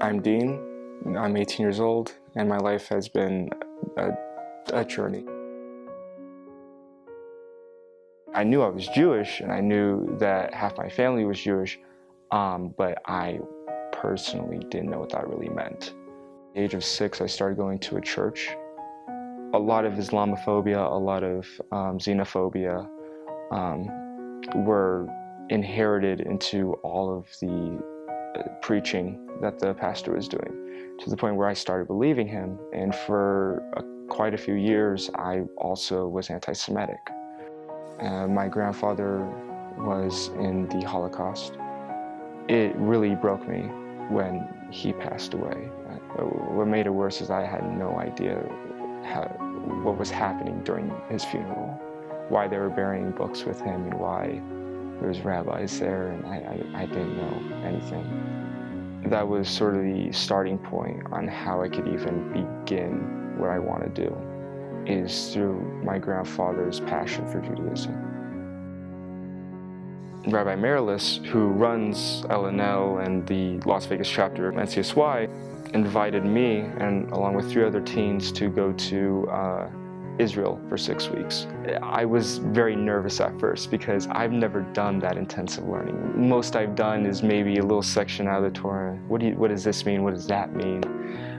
I'm Dean, I'm 18 years old, and my life has been a journey. I knew I was Jewish, and I knew that half my family was Jewish, but I personally didn't know what that really meant. At the age of 6, I started going to a church. A lot of Islamophobia, a lot of xenophobia were inherited into all of the preaching that the pastor was doing, to the point where I started believing him, and for quite a few years I also was anti-Semitic. My grandfather was in the Holocaust. It really broke me when he passed away. What made it worse is I had no idea what was happening during his funeral, why they were burying books with him, and why there was rabbis there, and I didn't know anything. That was sort of the starting point on how I could even begin what I want to do, is through my grandfather's passion for Judaism. Rabbi Marilis, who runs LNL and the Las Vegas chapter of NCSY, invited me, and along with 3 other teens, to go to Israel for 6 weeks. I was very nervous at first because I've never done that intensive learning. Most I've done is maybe a little section out of the Torah. What does this mean? What does that mean?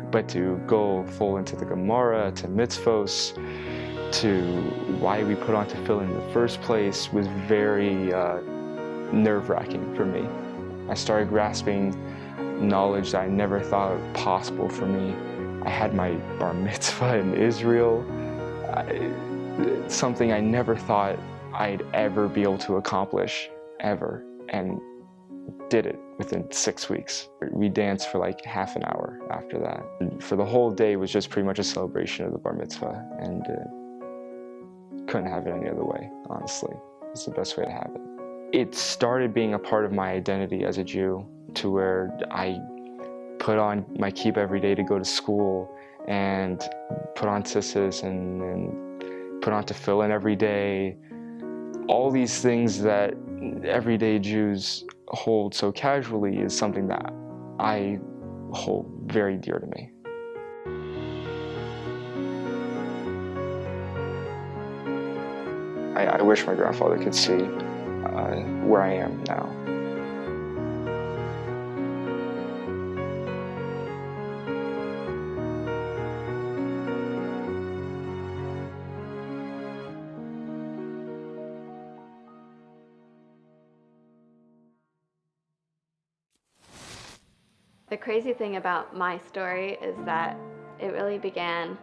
But to go full into the Gemara, to mitzvos, to why we put on tefillin in the first place was very nerve-wracking for me. I started grasping knowledge that I never thought possible for me. I had my bar mitzvah in Israel. Something I never thought I'd ever be able to accomplish, ever, and did it within 6 weeks. We danced for like half an hour after that. And for the whole day was just pretty much a celebration of the bar mitzvah, and couldn't have it any other way, honestly. It's the best way to have it. It started being a part of my identity as a Jew, to where I put on my kippah every day to go to school, and put on tzitzis and put on tefillin every day. All these things that everyday Jews hold so casually is something that I hold very dear to me. I wish my grandfather could see where I am now. The crazy thing about my story is that it really began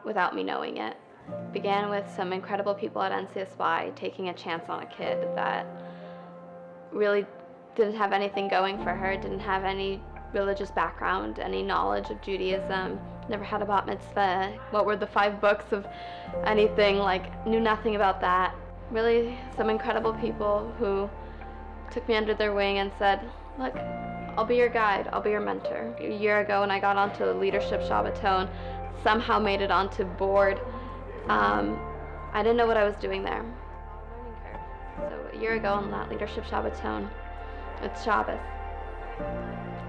without me knowing it. It began with some incredible people at NCSY taking a chance on a kid that really didn't have anything going for her, didn't have any religious background, any knowledge of Judaism, never had a bat mitzvah, what were the 5 books of anything, knew nothing about that. Really some incredible people who took me under their wing and said, look, I'll be your guide, I'll be your mentor. A year ago when I got onto leadership Shabbaton, somehow made it onto board. I didn't know what I was doing there. Learning curve. So a year ago on that leadership Shabbaton, it's Shabbos,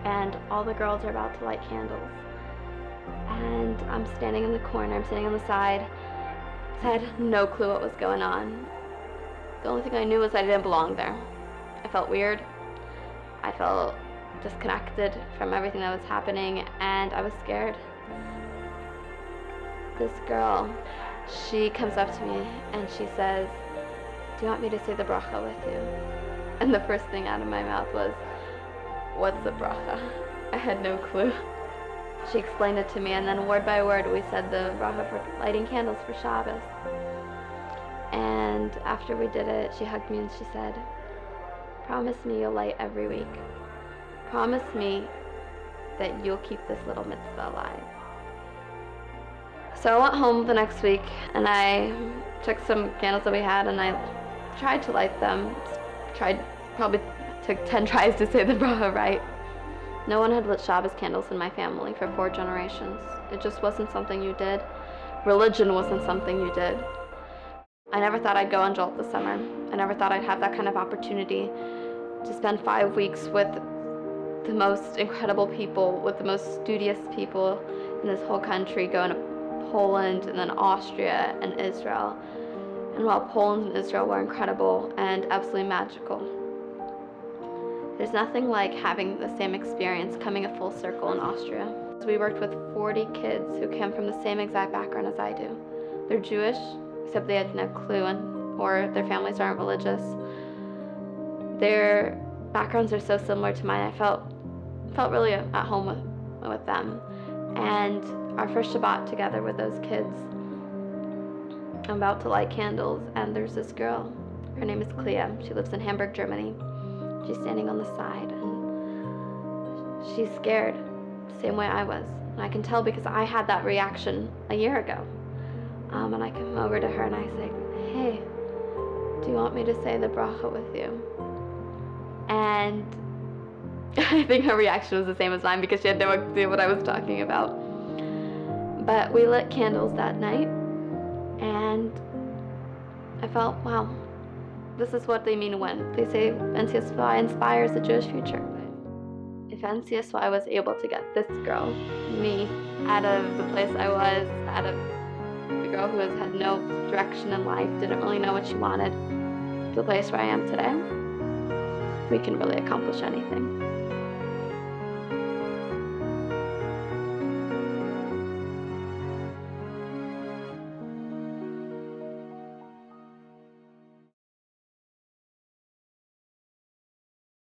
and all the girls are about to light candles. And I'm standing in the corner, I'm standing on the side. I had no clue what was going on. The only thing I knew was I didn't belong there. I felt weird. I felt disconnected from everything that was happening, and I was scared. This girl, she comes up to me and she says, do you want me to say the bracha with you? And the first thing out of my mouth was, what's the bracha? I had no clue. She explained it to me, and then word by word we said the bracha for lighting candles for Shabbos. And after we did it, she hugged me and she said, promise me you'll light every week. Promise me that you'll keep this little mitzvah alive. So I went home the next week and I took some candles that we had and I tried to light them. Probably took 10 tries to say the bracha right. No one had lit Shabbos candles in my family for 4 generations. It just wasn't something you did. Religion wasn't something you did. I never thought I'd go on Jolt this summer. I never thought I'd have that kind of opportunity to spend 5 weeks with the most incredible people with the most studious people in this whole country, going to Poland and then Austria and Israel. And while Poland and Israel were incredible and absolutely magical, there's nothing like having the same experience coming a full circle in Austria. We worked with 40 kids who came from the same exact background as I do. They're Jewish, except they had no clue, or their families aren't religious. Their backgrounds are so similar to mine. I felt really at home with them. And our first Shabbat together with those kids, I'm about to light candles, and there's this girl. Her name is Clea. She lives in Hamburg, Germany. She's standing on the side, and she's scared, the same way I was. And I can tell because I had that reaction a year ago. And I come over to her and I say, "Hey, do you want me to say the bracha with you?" And I think her reaction was the same as mine because she had no idea what I was talking about. But we lit candles that night, and I felt, wow, this is what they mean when they say NCSY inspires the Jewish future. If NCSY was able to get this girl, me, out of the place I was, out of the girl who had no direction in life, didn't really know what she wanted, to the place where I am today, we can really accomplish anything.